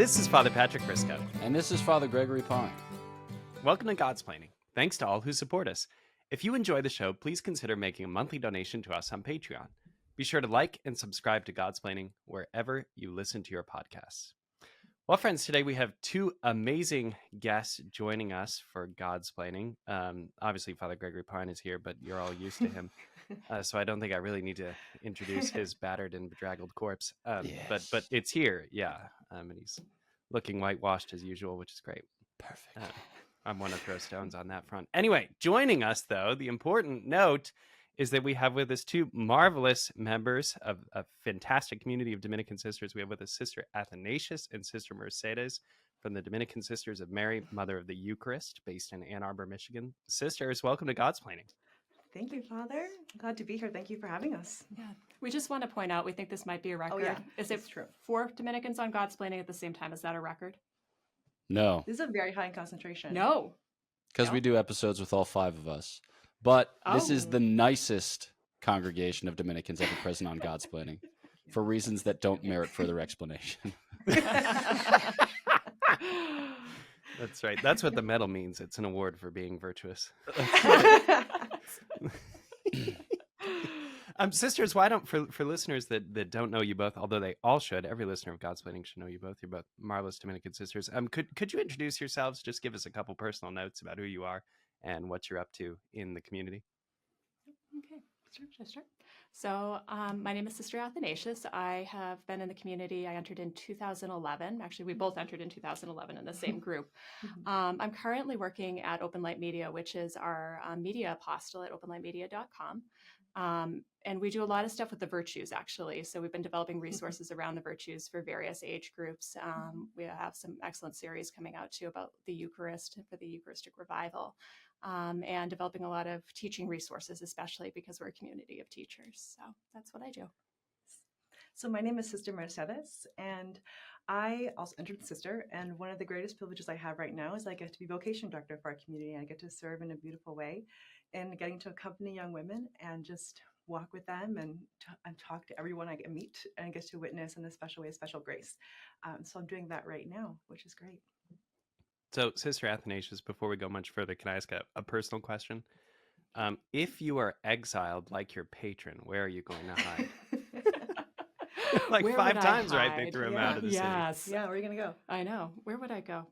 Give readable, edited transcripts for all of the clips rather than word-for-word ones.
This is Father Patrick Briscoe. And this is Father Gregory Pine. Welcome to Godsplaining. Thanks to all who support us. If you enjoy the show, please consider making a monthly donation to us on Patreon. Be sure to like and subscribe to Godsplaining wherever you listen to your podcasts. Well, friends, today we have two amazing guests joining us for Godsplaining. Obviously, Father Gregory Pine is here, but you're all used to him. So I don't think I really need to introduce his battered and bedraggled corpse. Yes. But it's here, yeah. And he's looking whitewashed as usual, which is great. Perfect. I want to throw stones on that front. Anyway, joining us, though, the important note is that we have with us two marvelous members of a fantastic community of Dominican sisters. We have with us Sister Athanasius and Sister Mercedes from the Dominican Sisters of Mary, Mother of the Eucharist, based in Ann Arbor, Michigan. Sisters, welcome to Godsplaining. Thank you, Father. Glad to be here. Thank you for having us. Yeah, we just want to point out, we think this might be a record. Oh, yeah. Is it true? 4 Dominicans on Godsplaining at the same time? Is that a record? No, This is a very high concentration. No. because No? we do episodes with all 5 of us. But this is Oh. the nicest congregation of Dominicans ever present on Godsplaining for reasons that don't merit further explanation. That's right. That's what the medal means. It's an award for being virtuous. Sisters, why don't, for listeners that don't know you both, although they all should, every listener of Godsplaining should know you both. You're both marvelous Dominican sisters. Could you introduce yourselves? Just give us a couple personal notes about who you are and what you're up to in the community. Okay, sure. So my name is Sister Athanasius. I have been in the community. I entered in 2011. Actually, we both entered in 2011 in the same group. I'm currently working at Open Light Media, which is our media apostle at openlightmedia.com. And we do a lot of stuff with the virtues, actually. So we've been developing resources around the virtues for various age groups. We have some excellent series coming out too about the Eucharist for the Eucharistic revival, and developing a lot of teaching resources, especially because we're a community of teachers. So that's what I do. So my name is Sister Mercedes, and I also entered the sister. And one of the greatest privileges I have right now is I get to be vocation director for our community. I get to serve in a beautiful way and getting to accompany young women and just walk with them and talk to everyone I meet and get to witness in a special way, special grace. So I'm doing that right now, which is great. So, Sister Athanasius, before we go much further, can I ask a personal question? If you are exiled like your patron, where are you going to hide? Like Where 5 would I times, right? They hide? threw him Yeah. out of the city. Yes. Yeah, where are you going to go? I know. Where would I go?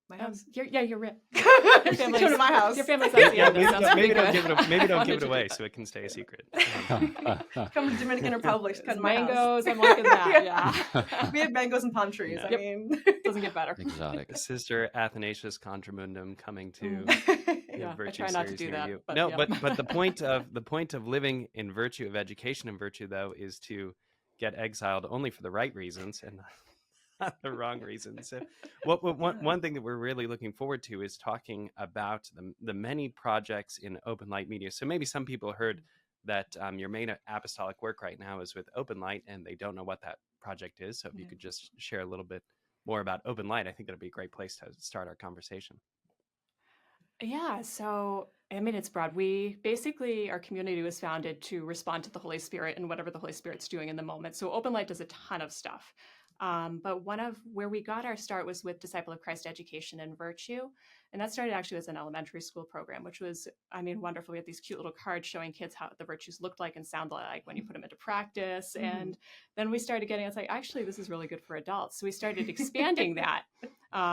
My house. You're right. Come to my house. Your family's at the end. That sounds Maybe pretty don't good. give it Why don't you away do that? so it can stay a secret. Come to Dominican Republic. Come to my house. Mangoes. I'm liking that. Yeah. We have mangoes and palm trees. Yeah. I Yep. mean, Doesn't get better. Exotic. Sister Athanasius Contramundum coming to Yeah, I virtue try not to series do near that, you. but No, yeah. but the point of living in virtue, of education in virtue, though, is to get exiled only for the right reasons and not the wrong reasons. So one thing that we're really looking forward to is talking about the many projects in Open Light Media. So maybe some people heard that your main apostolic work right now is with Open Light, and they don't know what that project is. So if you could just share a little bit more about Open Light, I think that'd be a great place to start our conversation. Yeah, so I mean, it's broad. We basically, our community was founded to respond to the Holy Spirit and whatever the Holy Spirit's doing in the moment. So Open Light does a ton of stuff. But one of where we got our start was with Disciple of Christ Education and Virtue. And that started actually as an elementary school program, which was, I mean, wonderful. We had these cute little cards showing kids how the virtues looked like and sounded like when you put them into practice. And then we started getting, it's like, actually, this is really good for adults. So we started expanding that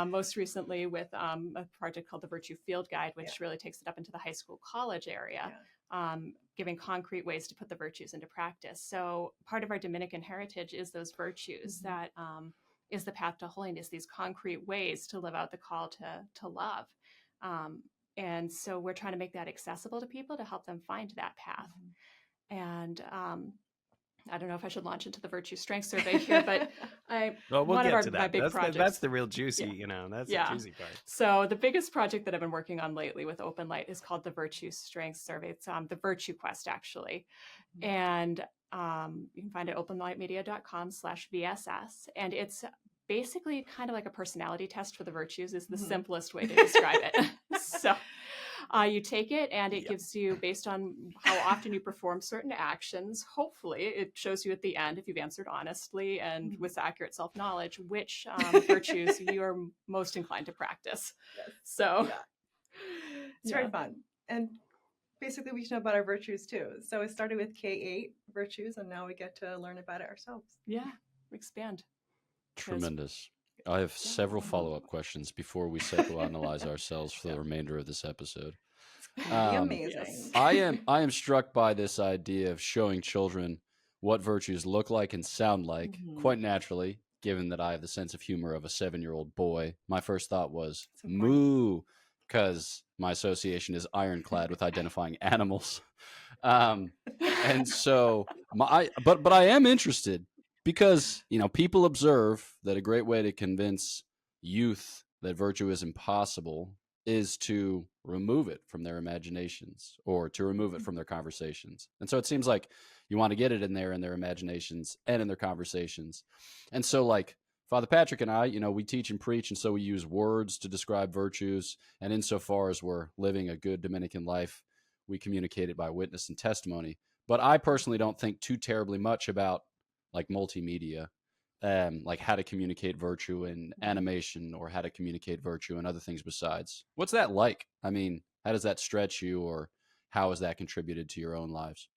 most recently with a project called the Virtue Field Guide, which really takes it up into the high school, college area. Giving concrete ways to put the virtues into practice. So part of our Dominican heritage is those virtues that is the path to holiness, these concrete ways to live out the call to love. And so we're trying to make that accessible to people to help them find that path. And I don't know if I should launch into the virtue strength survey here, but We'll one get of to my that. big That's projects. the real juicy, that's the juicy part. So the biggest project that I've been working on lately with Open Light is called the Virtue Strength Survey. It's the Virtue Quest, actually. And you can find it at openlightmedia.com/VSS. And it's basically kind of like a personality test for the virtues is the simplest way to describe it. So You take it, and it gives you, based on how often you perform certain actions, hopefully it shows you at the end, if you've answered honestly and with accurate self-knowledge, which virtues you're most inclined to practice. Yes. So It's very fun. And basically we should know about our virtues too. So it started with K8 virtues, and now we get to learn about it ourselves. Yeah, expand. Tremendous. I have several follow-up questions before we psychoanalyze ourselves for the remainder of this episode. Amazing. Yes. I am struck by this idea of showing children what virtues look like and sound like quite naturally, given that I have the sense of humor of a 7-year-old boy. My first thought was moo, because my association is ironclad with identifying animals. And so but I am interested because, people observe that a great way to convince youth that virtue is impossible is to remove it from their imaginations or to remove it from their conversations. And so it seems like you want to get it in there in their imaginations and in their conversations. And so like Father Patrick and I, we teach and preach, and so we use words to describe virtues. And insofar as we're living a good Dominican life, we communicate it by witness and testimony. But I personally don't think too terribly much about like multimedia, like how to communicate virtue in animation or how to communicate virtue and other things besides. What's that like? I mean, how does that stretch you, or how has that contributed to your own lives?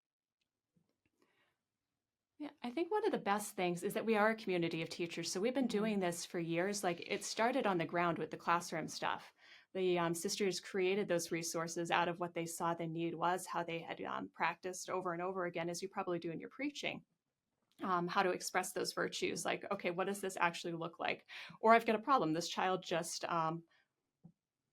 Yeah, I think one of the best things is that we are a community of teachers. So we've been doing this for years. Like it started on the ground with the classroom stuff. The sisters created those resources out of what they saw the need was, how they had practiced over and over again, as you probably do in your preaching. How to express those virtues, like, okay, what does this actually look like? Or I've got a problem. This child just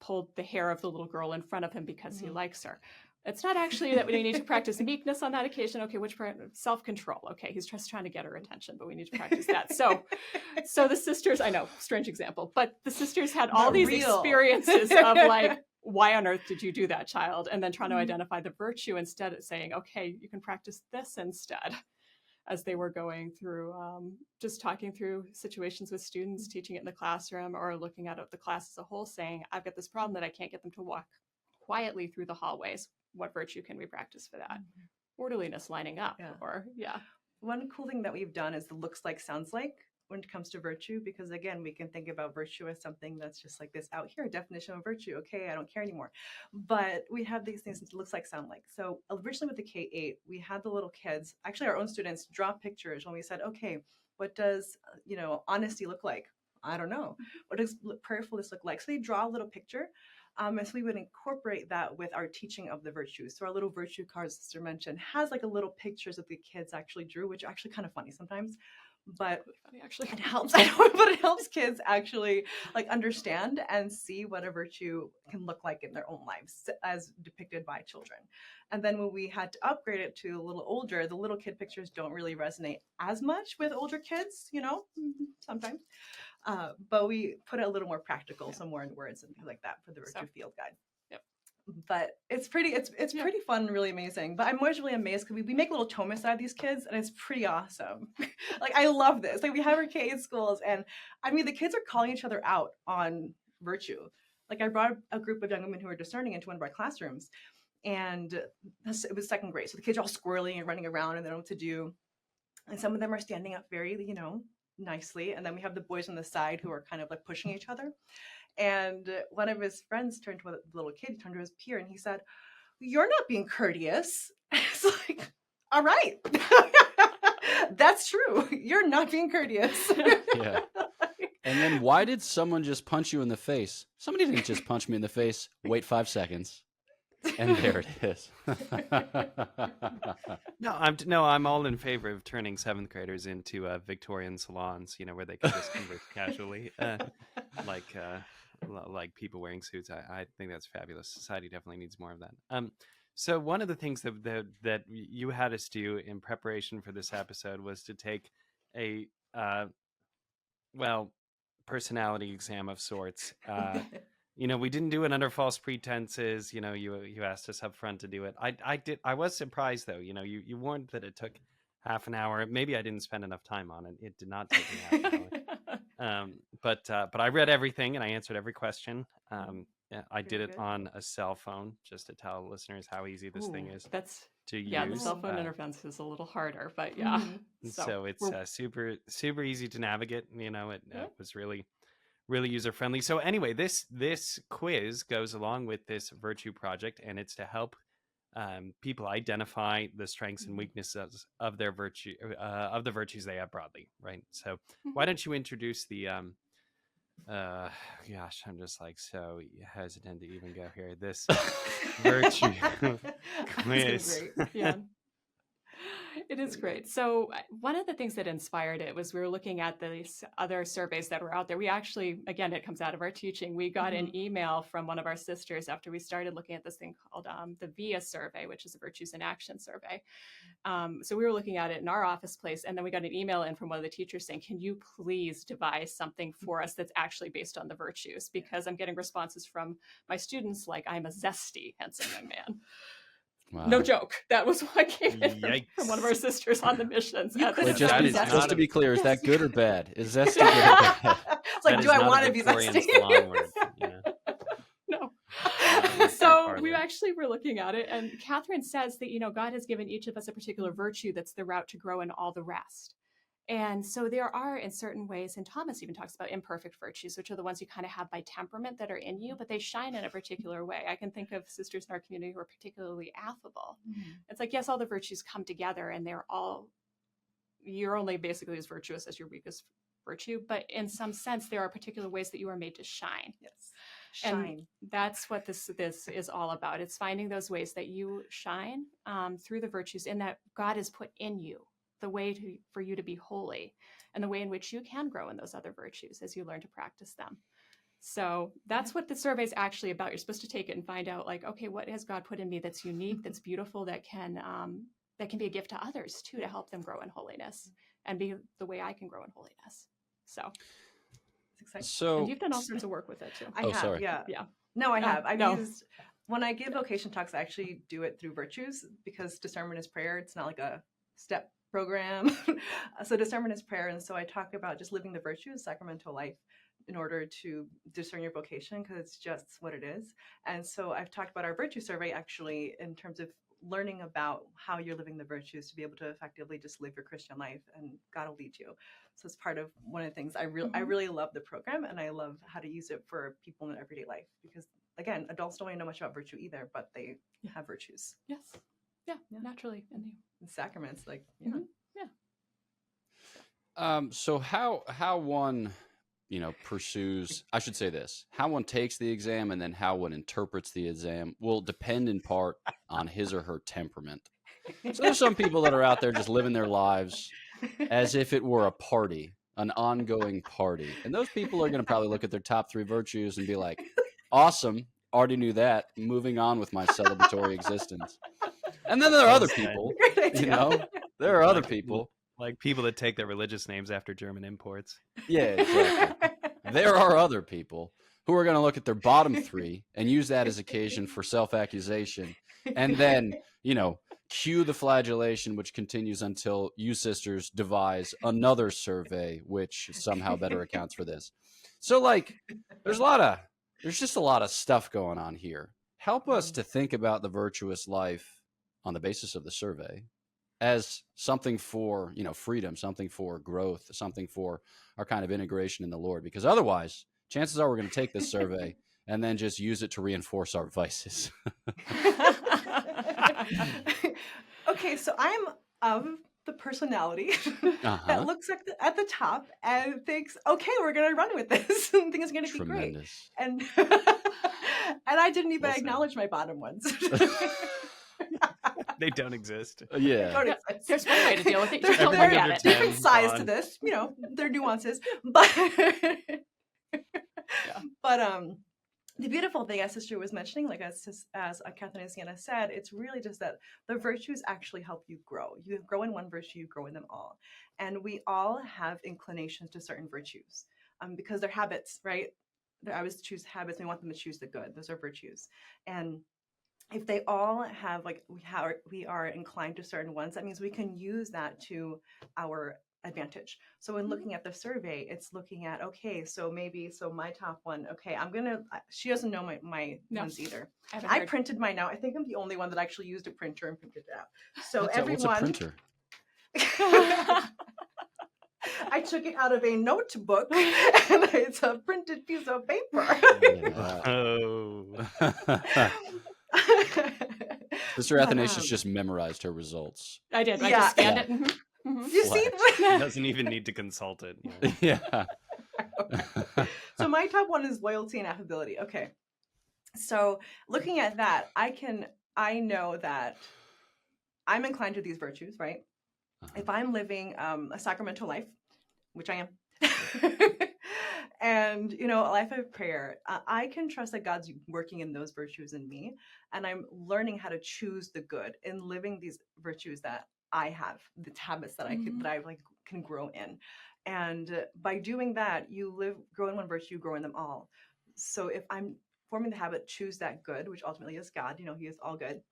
pulled the hair of the little girl in front of him because he likes her. It's not actually that we need to practice meekness on that occasion. Okay, which part? Self-control. Okay, he's just trying to get her attention, but we need to practice that. So the sisters, I know, strange example, but the sisters had all these experiences of like, why on earth did you do that, child? And then trying to identify the virtue instead of saying, okay, you can practice this instead. As they were going through, just talking through situations with students, teaching it in the classroom, or looking at the class as a whole, saying, I've got this problem that I can't get them to walk quietly through the hallways. What virtue can we practice for that? Orderliness, lining up, One cool thing that we've done is the looks like, sounds like when it comes to virtue, because again, we can think about virtue as something that's just like this out here definition of virtue. Okay, I don't care anymore. But we have these things that looks like, sound like. So originally with the K8, we had the little kids, actually our own students, draw pictures when we said, okay, what does, honesty look like? I don't know. What does prayerfulness look like? So they draw a little picture. And so we would incorporate that with our teaching of the virtues. So our little virtue card sister mentioned has like a little pictures that the kids actually drew, which are actually kind of funny sometimes. But it helps. But it helps kids actually like understand and see what a virtue can look like in their own lives as depicted by children. And then when we had to upgrade it to a little older, the little kid pictures don't really resonate as much with older kids, sometimes. But we put it a little more practical, some more in words and things like that for the virtue field guide. But it's pretty fun and really amazing. But I'm always really amazed because we make little Thomas out of these kids, and it's pretty awesome. Like I love this. Like we have our K schools, and I mean the kids are calling each other out on virtue. Like I brought a group of young women who are discerning into one of our classrooms, and it was second grade, so the kids are all squirreling and running around and they don't know what to do. And some of them are standing up very, nicely, and then we have the boys on the side who are kind of like pushing each other. And one of his friends turned to a little kid, turned to his peer, and he said, "You're not being courteous." It's like, all right, that's true. You're not being courteous. Yeah. And then why did someone just punch you in the face? Somebody didn't just punch me in the face. Wait 5 seconds. And there it is. I'm all in favor of turning 7th graders into Victorian salons, where they can just converse casually, like people wearing suits. I think that's fabulous. Society definitely needs more of that. So one of the things that you had us do in preparation for this episode was to take a personality exam of sorts. We didn't do it under false pretenses. You asked us up front to do it. I did. I was surprised though. You warned that it took half an hour. Maybe I didn't spend enough time on it. It did not take me half an hour. But I read everything and I answered every question. Yeah, I did Very it good. on a cell phone just to tell listeners how easy this thing Ooh, is that's to yeah. The use. cell phone interface is a little harder, but yeah. And So so it's we're super easy to navigate. It yeah. was really user friendly. So anyway, this quiz goes along with this virtue project, and it's to help people identify the strengths and weaknesses of their virtue of the virtues they have broadly, right? So why don't you introduce the gosh, I'm just like so hesitant to even go here. This virtue quiz. It's gonna be great. Yeah. It is great. So one of the things that inspired it was we were looking at these other surveys that were out there. We actually, again, it comes out of our teaching. We got an email from one of our sisters after we started looking at this thing called the VIA survey, which is a Virtues in Action survey. So we were looking at it in our office place, and then we got an email in from one of the teachers saying, can you please devise something for us that's actually based on the virtues? Because I'm getting responses from my students like, I'm a zesty, handsome young man. Wow. No joke. That was what came in Yikes. from one of our sisters on the missions. You at the could've Wait, That is time. just to not be a- clear, is that good or bad? Is zesty good or bad? It's like, That do is I not a want to be Victorian zesty? slang word, No. Not So hardly. we actually were looking at it, and Catherine says that, God has given each of us a particular virtue that's the route to grow in all the rest. And so there are, in certain ways, and Thomas even talks about imperfect virtues, which are the ones you kind of have by temperament that are in you, but they shine in a particular way. I can think of sisters in our community who are particularly affable. It's like, yes, all the virtues come together, and you're only basically as virtuous as your weakest virtue, but in some sense, there are particular ways that you are made to shine. Yes. Shine. And that's what this is all about. It's finding those ways that you shine through the virtues, and that God has put in you the way for you to be holy, and the way in which you can grow in those other virtues as you learn to practice them. So that's what the survey is actually about. You're supposed to take it and find out, like, okay, what has God put in me that's unique, that's beautiful, that can be a gift to others too, to help them grow in holiness and be the way I can grow in holiness. So, It's exciting. So, and you've done all sorts of work with it too. I Oh, have, sorry. yeah. Yeah. No, I have. I've no. used, when I give vocation talks, I actually do it through virtues, because discernment is prayer. It's not like a step program. So discernment is prayer. And so I talk about just living the virtues, sacramental life, in order to discern your vocation, because it's just what it is. And so I've talked about our virtue survey actually in terms of learning about how you're living the virtues to be able to effectively just live your Christian life, and God will lead you. So it's part of one of the things I really love the program, and I love how to use it for people in their everyday life, because again, adults don't really know much about virtue either, but they have virtues. Yes. Yeah. Yeah. Naturally in you. And sacraments, like, yeah. So how one, pursues, I should say this, how one takes the exam and then how one interprets the exam will depend in part on his or her temperament. So there's some people that are out there just living their lives as if it were a party, an ongoing party. And those people are going to probably look at their top 3 virtues and be like, awesome, already knew that, moving on with my celebratory existence. And then there are other people, Great idea. there are other people. Like people that take their religious names after German imports. Yeah, exactly. There are other people who are going to look at their bottom 3 and use that as occasion for self-accusation, and then, cue the flagellation, which continues until you sisters devise another survey, which somehow better accounts for this. So, there's just a lot of stuff going on here. Help us to think about the virtuous life on the basis of the survey as something for, freedom, something for growth, something for our kind of integration in the Lord. Because otherwise, chances are we're going to take this survey and then just use it to reinforce our vices. Okay, so I'm of the personality that looks at the top and thinks, okay, we're going to run with this. And things are going to be great. Tremendous. And and I didn't even Well said. acknowledge my bottom ones. They don't exist. Yeah. Don't Yeah, exist. there's one way to deal with it. You There's just don't Everything look under at it. 10. different size to gone. this, there are nuances, but but the beautiful thing, as Sister was mentioning, like as Catherine and Sienna said, it's really just that the virtues actually help you grow. You grow in one virtue, you grow in them all, and we all have inclinations to certain virtues, because they're habits, right? I always choose habits. And we want them to choose the good. Those are virtues, and if they all have we are inclined to certain ones, that means we can use that to our advantage. So in looking at the survey, it's looking at, okay, so my top one, okay, she doesn't know my No. ones either. haven't I heard. printed mine out. I think I'm the only one that actually used a printer and printed it out. So What's everyone, a printer? I took it out of a notebook and it's a printed piece of paper. Yeah. Oh, Sister But, Athanasius just memorized her results. I did. I Yeah. just scanned Yeah. it. Mhm. Mhm. you see? doesn't even need to consult it. Yeah. So my top one is loyalty and affability. Okay. So looking at that, I know that I'm inclined to these virtues, right? If I'm living a sacramental life, which I am, and a life of prayer, I can trust that God's working in those virtues in me, and I'm learning how to choose the good in living these virtues that I have, the habits that I can grow in. And by doing that, you grow in one virtue, you grow in them all. So if I'm forming the habit, choose that good, which ultimately is God, He is all good,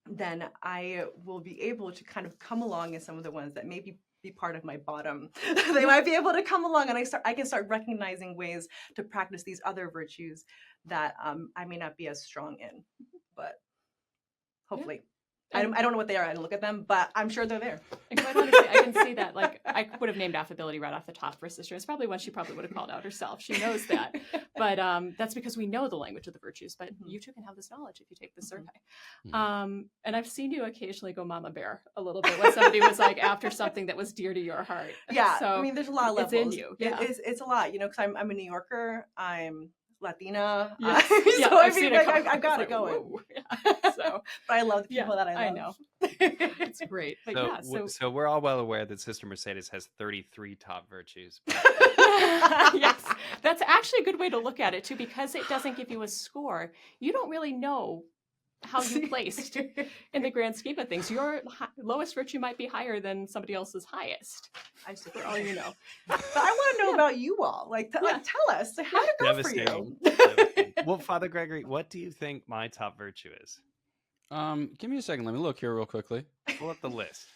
then I will be able to kind of come along in some of the ones that maybe be part of my bottom. They might be able to come along, and I can start recognizing ways to practice these other virtues that I may not be as strong in, but hopefully. I don't know what they are. I didn't look at them, but I'm sure they're there. And quite honestly, I can see that. Like, I would have named affability right off the top for Sister. It's probably one she probably would have called out herself. She knows that. But that's because we know the language of the virtues. But you too can have this knowledge if you take the survey. And I've seen you occasionally go mama bear a little bit when somebody was like after something that was dear to your heart. Yeah. So I mean, there's a lot of levels. It's in you. Yeah. It's a lot, because I'm a New Yorker. I'm Latina. Yes. So I've seen it come. I've got It's it like, going. whoa. Yeah. So, but I love the people that I love. I know. It's great. But So we're all well aware that Sister Mercedes has 33 top virtues. yes, that's actually a good way to look at it too, because it doesn't give you a score. You don't really know how you placed in the grand scheme of things. Your lowest virtue might be higher than somebody else's highest, for all you know. But I want to know about you all. Tell us, how did it go for you? Devastating. Well, Father Gregory, what do you think my top virtue is? Give me a second. Let me look here real quickly. Pull up the list.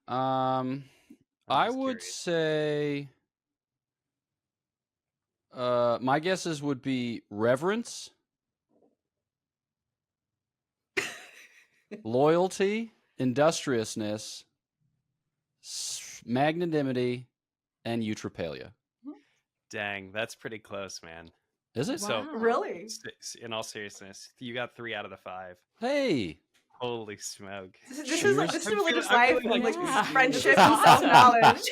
I just would curious. say my guesses would be reverence, loyalty, industriousness, magnanimity, and eutrapelia. Dang, that's pretty close, man. Is it? So- Wow. Really? In all seriousness, you got 3 out of the 5. Hey. Holy smoke! This Cheers. is religious I'm life, feeling like Yeah. friendship This and is self-knowledge.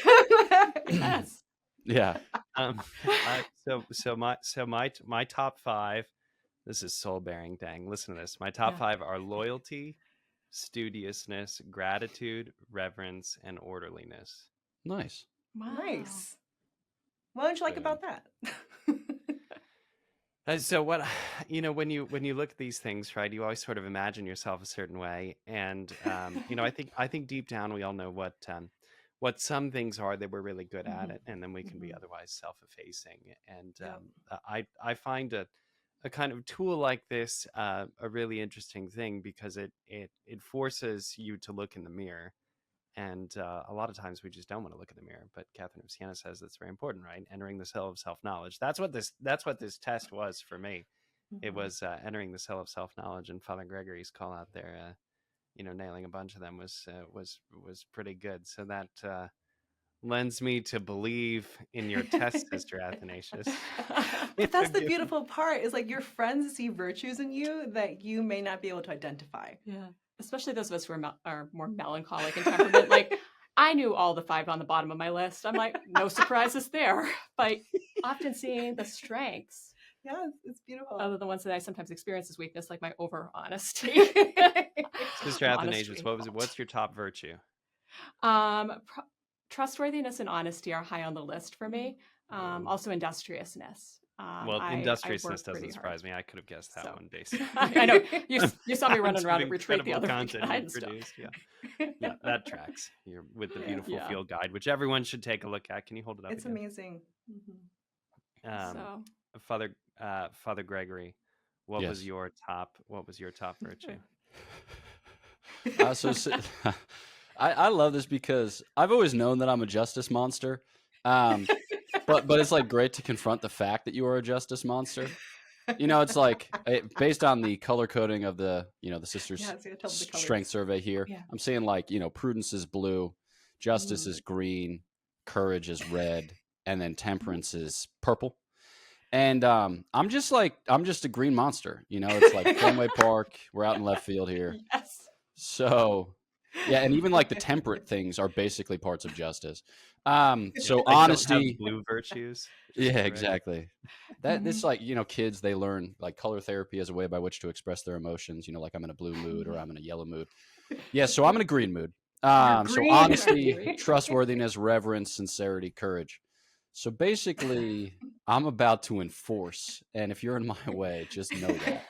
Yes. Yeah. So my top 5. This is soul bearing. Dang, listen to this. My top 5 are loyalty, studiousness, gratitude, reverence, and orderliness. Nice. Wow. Nice. What don't you like about that? So what, when you look at these things, right, you always sort of imagine yourself a certain way, and I think deep down we all know what some things are that we're really good at it, and then we can be otherwise self-effacing. And I find a kind of tool like this a really interesting thing, because it forces you to look in the mirror. And a lot of times we just don't want to look in the mirror. But Catherine of Siena says that's very important, right? Entering the cell of self-knowledge. That's what this test was for me. It was entering the cell of self-knowledge, and Father Gregory's call out there, nailing a bunch of them was pretty good. So that lends me to believe in your test, Sister Athanasius. But that's the beautiful part, is like your friends see virtues in you that you may not be able to identify. Yeah. Especially those of us who are more melancholic in temperament. Like, I knew all the 5 on the bottom of my list. I'm like, no surprises there. But often seeing the strengths, Yeah, it's beautiful. other than the ones that I sometimes experience as weakness, like my over honesty. Sister Athanasius, what's your top virtue? Trustworthiness and honesty are high on the list for me. Also industriousness. Well, I industriousness work pretty doesn't hard. surprise me. I could have guessed that So. one, basically. I know. You saw me running It's around the at retreat the other incredible week. content I you and stuff. produced. Yeah, that tracks. You're with the beautiful Yeah. field guide, which everyone should take a look at. Can you hold it up? It's again? amazing. So Father Gregory, what Yes. was your top virtue? I love this because I've always known that I'm a justice monster. But it's like great to confront the fact that you are a justice monster. It's like based on the color coding of the sisters Yeah, so you tell them the strength colors. survey here. Yeah. I'm seeing like, prudence is blue, justice is green, courage is red, and then temperance is purple. And I'm just a green monster. It's like Fenway Park. We're out in left field here. Yes. So yeah, and even like the temperate things are basically parts of justice. So Like, honesty, don't have blue virtues. Just yeah, correct. exactly. This like kids, they learn like color therapy as a way by which to express their emotions. Like I'm in a blue mood or I'm in a yellow mood. Yeah, so I'm in a green mood. So green. honesty, Green. trustworthiness, reverence, sincerity, courage. So basically, I'm about to enforce, and if you're in my way, just know that.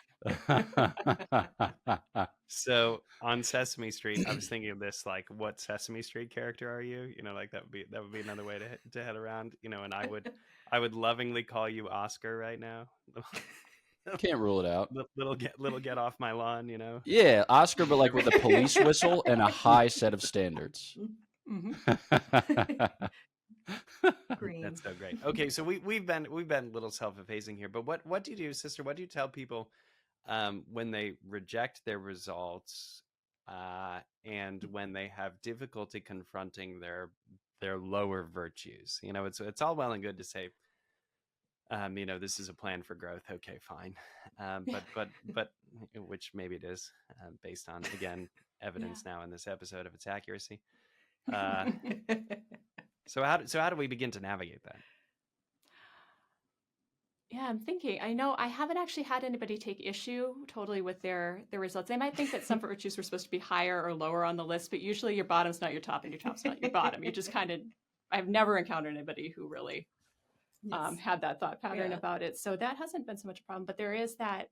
So on Sesame Street, I was thinking of this, like, what Sesame Street character are you? Like that would be another way to head around. And I would lovingly call you Oscar right now. Can't rule it out. Little get off my lawn. Yeah, Oscar, but like with a police whistle and a high set of standards. Green. That's so great. Okay, so we've been a little self-effacing here, but what do you do, sister? What do you tell people when they reject their results and when they have difficulty confronting their lower virtues? It's all well and good to say, this is a plan for growth. Okay, fine, but which maybe it is based on, again, evidence now in this episode of its accuracy. So how do we begin to navigate that? Yeah, I'm thinking. I know I haven't actually had anybody take issue totally with their results. They might think that some virtues were supposed to be higher or lower on the list, but usually your bottom's not your top and your top's not your bottom. You just kind of, I've never encountered anybody who really had that thought pattern about it. So that hasn't been so much a problem, but there is that,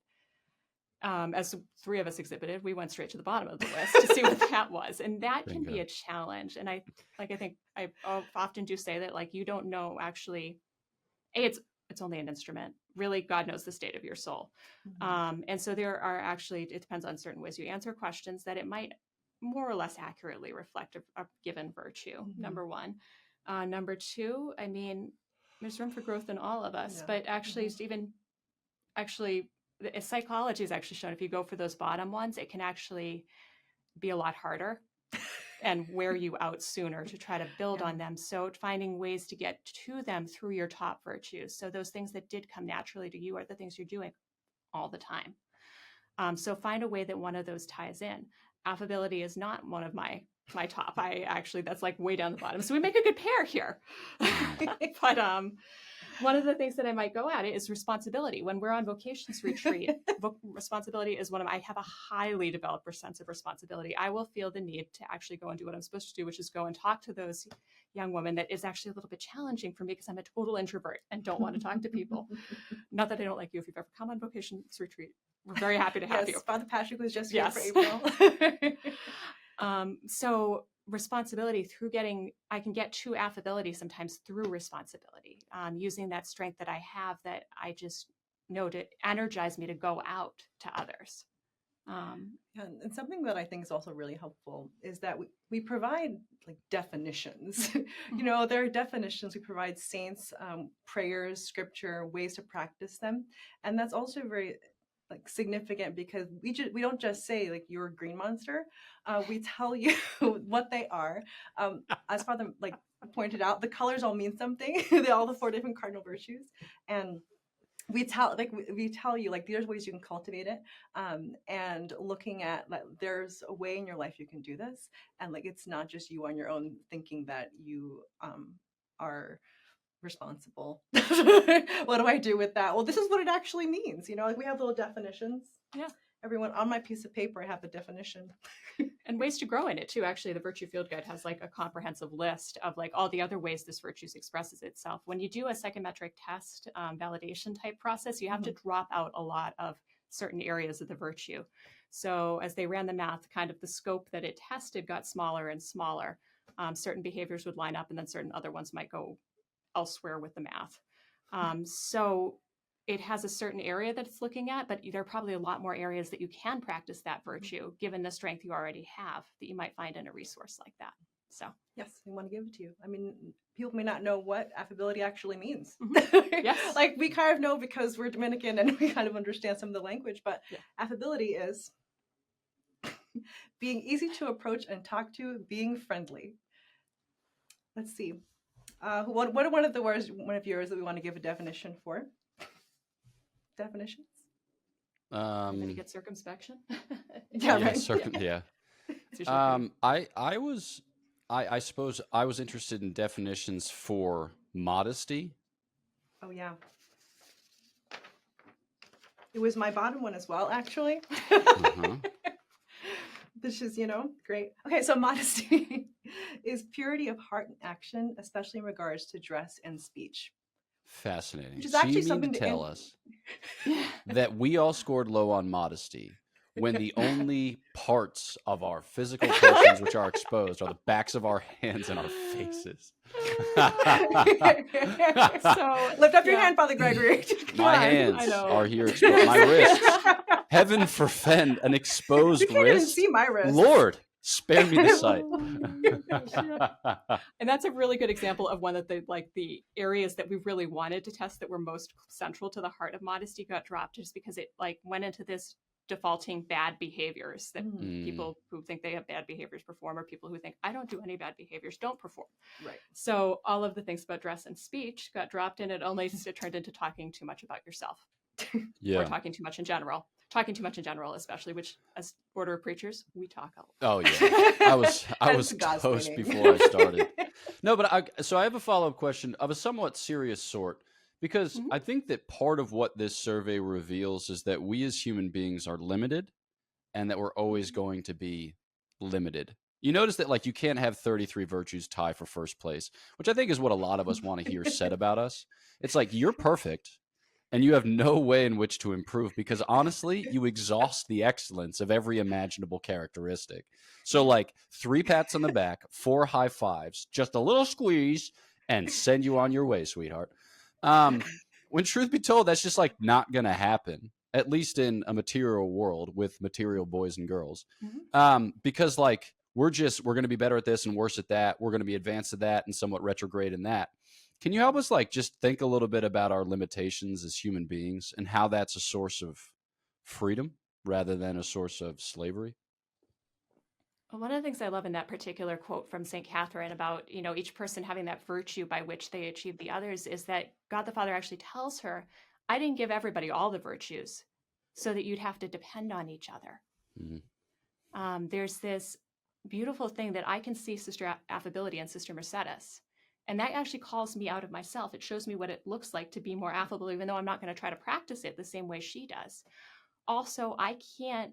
as three of us exhibited, we went straight to the bottom of the list to see what that was. And that can be a challenge. And I think I often do say that, like, you don't know actually, it's only an instrument. Really, God knows the state of your soul. And so there are actually, it depends on certain ways you answer questions, that it might more or less accurately reflect a given virtue, number one. Number two, I mean, there's room for growth in all of us, but actually, psychology has actually shown if you go for those bottom ones, it can actually be a lot harder and wear you out sooner to try to build on them. So finding ways to get to them through your top virtues. So those things that did come naturally to you are the things you're doing all the time. So find a way that one of those ties in. Affability is not one of my top. That's like way down the bottom. So we make a good pair here. But one of the things that I might go at it is responsibility. When we're on vocations retreat, responsibility is I have a highly developed sense of responsibility. I will feel the need to actually go and do what I'm supposed to do, which is go and talk to those young women. That is actually a little bit challenging for me because I'm a total introvert and don't want to talk to people. Not that I don't like you. If you've ever come on vocations retreat, we're very happy to have you. Father Patrick was just here for April. So responsibility I can get to affability sometimes through responsibility, using that strength that I have that I just know to energize me to go out to others. And something that I think is also really helpful is that we provide like definitions. There are definitions. We provide saints, prayers, scripture, ways to practice them, and that's also very significant because we don't just say like you're a green monster. We tell you what they are. As Father pointed out, the colors all mean something. They're all the 4 different cardinal virtues, and we tell you there's ways you can cultivate it, and looking at there's a way in your life you can do this, and it's not just you on your own thinking that you are responsible. What do I do with that? Well, this is what it actually means. We have little definitions. Yeah. Everyone, on my piece of paper, I have a definition. And ways to grow in it too. Actually, the Virtue Field Guide has a comprehensive list of all the other ways this virtue expresses itself. When you do a psychometric test validation type process, you have to drop out a lot of certain areas of the virtue. So as they ran the math, kind of the scope that it tested got smaller and smaller. Certain behaviors would line up and then certain other ones might go elsewhere with the math. So it has a certain area that it's looking at, but there are probably a lot more areas that you can practice that virtue, given the strength you already have, that you might find in a resource like that. So yes, we want to give it to you. I mean, people may not know what affability actually means. Yes. Like we kind of know because we're Dominican and we kind of understand some of the language, but affability is being easy to approach and talk to, being friendly. Let's see. What are one of the words, one of yours that we want to give a definition for? Definitions? Everybody get circumspection. Yeah, right. Yeah. It's usually pretty- I suppose I was interested in definitions for modesty. Oh yeah. It was my bottom one as well, actually. This is, great. Okay, so modesty is purity of heart and action, especially in regards to dress and speech. Fascinating. Which is So actually you mean something to to tell us that we all scored low on modesty when the only parts of our physical persons which are exposed are the backs of our hands and our faces. So lift up your hand, Father Gregory. My hands are here exposed. My wrists. Heaven forfend an exposed You can't even wrist. see my wrist. Lord, spare me the sight. And that's a really good example of one of the areas that we really wanted to test that were most central to the heart of modesty got dropped, just because it went into this defaulting bad behaviors that people who think they have bad behaviors perform, or people who think I don't do any bad behaviors don't perform. Right. So all of the things about dress and speech got dropped, and it turned into talking too much about yourself. Or talking too much in general. Talking too much in general, especially, which as order of preachers, we talk a lot. Oh yeah, I was toast before I started. No, but I have a follow-up question of a somewhat serious sort, because I think that part of what this survey reveals is that we as human beings are limited, and that we're always going to be limited. You notice that you can't have 33 virtues tie for first place, which I think is what a lot of us want to hear said about us. It's like you're perfect. And you have no way in which to improve, because honestly, you exhaust the excellence of every imaginable characteristic. So 3 pats on the back, 4 high fives, just a little squeeze, and send you on your way, sweetheart. When truth be told, that's just not going to happen, at least in a material world with material boys and girls. Because we're going to be better at this and worse at that. We're going to be advanced at that and somewhat retrograde in that. Can you help us just think a little bit about our limitations as human beings and how that's a source of freedom rather than a source of slavery? Well, one of the things I love in that particular quote from St. Catherine about, each person having that virtue by which they achieve the others is that God the Father actually tells her, I didn't give everybody all the virtues so that you'd have to depend on each other. There's this beautiful thing that I can see Sister Affability and Sister Mercedes. And that actually calls me out of myself. It shows me what it looks like to be more affable, even though I'm not going to try to practice it the same way she does. Also, I can't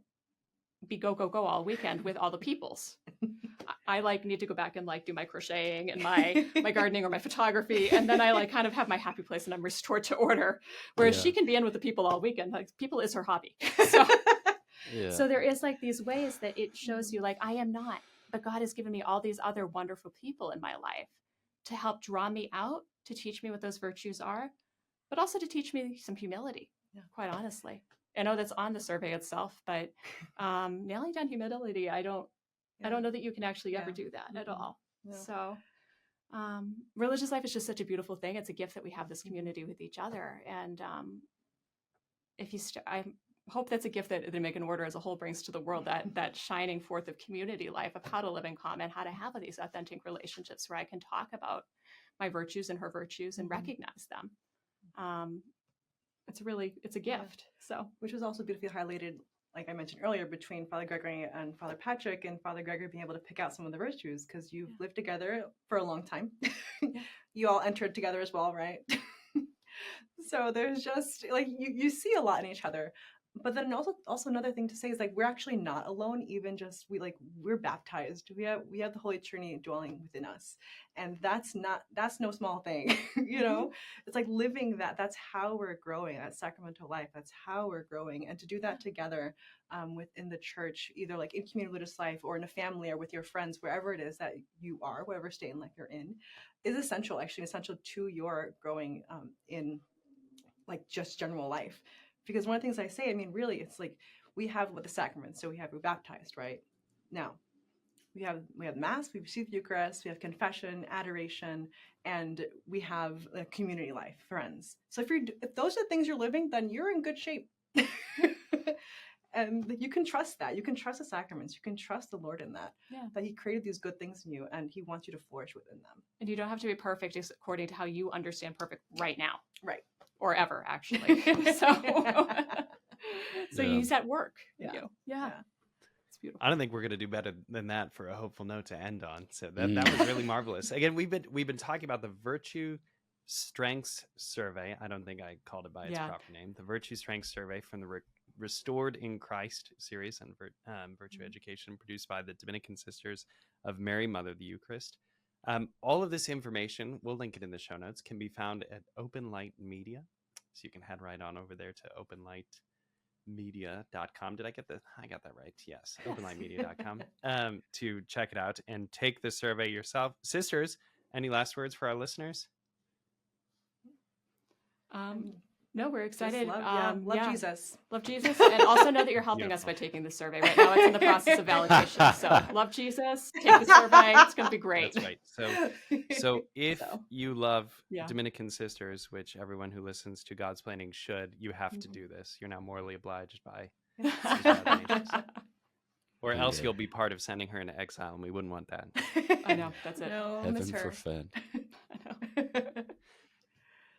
be go all weekend with all the peoples. I need to go back and do my crocheting and my gardening or my photography. And then I kind of have my happy place and I'm restored to order. Whereas she can be in with the people all weekend. People is her hobby. So there is these ways that it shows you I am not, but God has given me all these other wonderful people in my life to help draw me out, to teach me what those virtues are, but also to teach me some humility, quite honestly. I know that's on the survey itself, but nailing down humility, I don't know that you can actually ever do that at all. No. So religious life is just such a beautiful thing. It's a gift that we have this community with each other. And I hope that's a gift that the Dominican Order as a whole brings to the world, that shining forth of community life, of how to live in common, how to have these authentic relationships where I can talk about my virtues and her virtues and recognize them. It's a gift. So, which was also beautifully highlighted, like I mentioned earlier, between Father Gregory and Father Patrick, and Father Gregory being able to pick out some of the virtues because you've lived together for a long time. You all entered together as well, right? So there's just you see a lot in each other. But then also another thing to say is we're actually not alone. Even just we're baptized. We have the Holy Trinity dwelling within us, and that's no small thing. It's living that. That's how we're growing. That's sacramental life. That's how we're growing, and to do that together within the church, either in community religious life or in a family or with your friends, wherever it is that you are, whatever state in life you're in, is essential. Actually, essential to your growing in like just general life. Because one of the things I say, I mean, really, it's like we have with the sacraments. So we're baptized, right? Now we have Mass, we receive the Eucharist, we have confession, adoration, and we have a community life, friends. So if those are the things you're living, then you're in good shape. And you can trust that. You can trust the sacraments. You can trust the Lord in that. Yeah. That He created these good things in you, and He wants you to flourish within them. And you don't have to be perfect according to how you understand perfect right now. Right. Or ever, actually. So Yeah. He's at work in Yeah. you. Yeah. Yeah. It's beautiful. I don't think we're going to do better than that for a hopeful note to end on. So that was really marvelous. Again, we've been talking about the Virtue Strengths Survey. I don't think I called it by its proper name. The Virtue Strengths Survey from the Restored in Christ series on virtue education, produced by the Dominican Sisters of Mary, Mother of the Eucharist. All of this information, we'll link it in the show notes, can be found at Open Light Media. So you can head right on over there to openlightmedia.com. I got that right? Yes, openlightmedia.com to check it out and take the survey yourself. Sisters, any last words for our listeners? No, we're excited. Love Jesus. Love Jesus. And also know that you're helping us by taking the survey. Right now it's in the process of validation. So love Jesus, take the survey. It's going to be great. That's right. So if you love Dominican Sisters, which everyone who listens to Godsplaining should, you have to do this. You're now morally obliged by or else you'll be part of sending her into exile, and we wouldn't want that. I know. That's it. No, Heaven miss her. forfend. I know.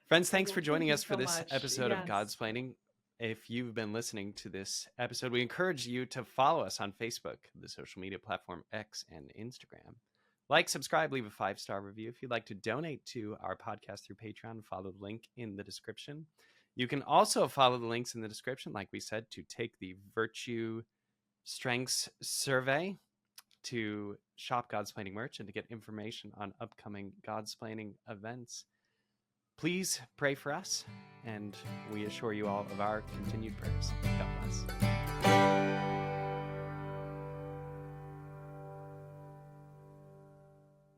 Friends, thanks for joining us for so this much. episode of Yes. Godsplaining. If you've been listening to this episode, we encourage you to follow us on Facebook, the social media platform X, and Instagram. Like, subscribe, leave a 5-star review. If you'd like to donate to our podcast through Patreon, follow the link in the description. You can also follow the links in the description, like we said, to take the Virtue Strengths Survey, to shop Godsplaining merch, and to get information on upcoming Godsplaining events. Please pray for us, and we assure you all of our continued prayers. God bless.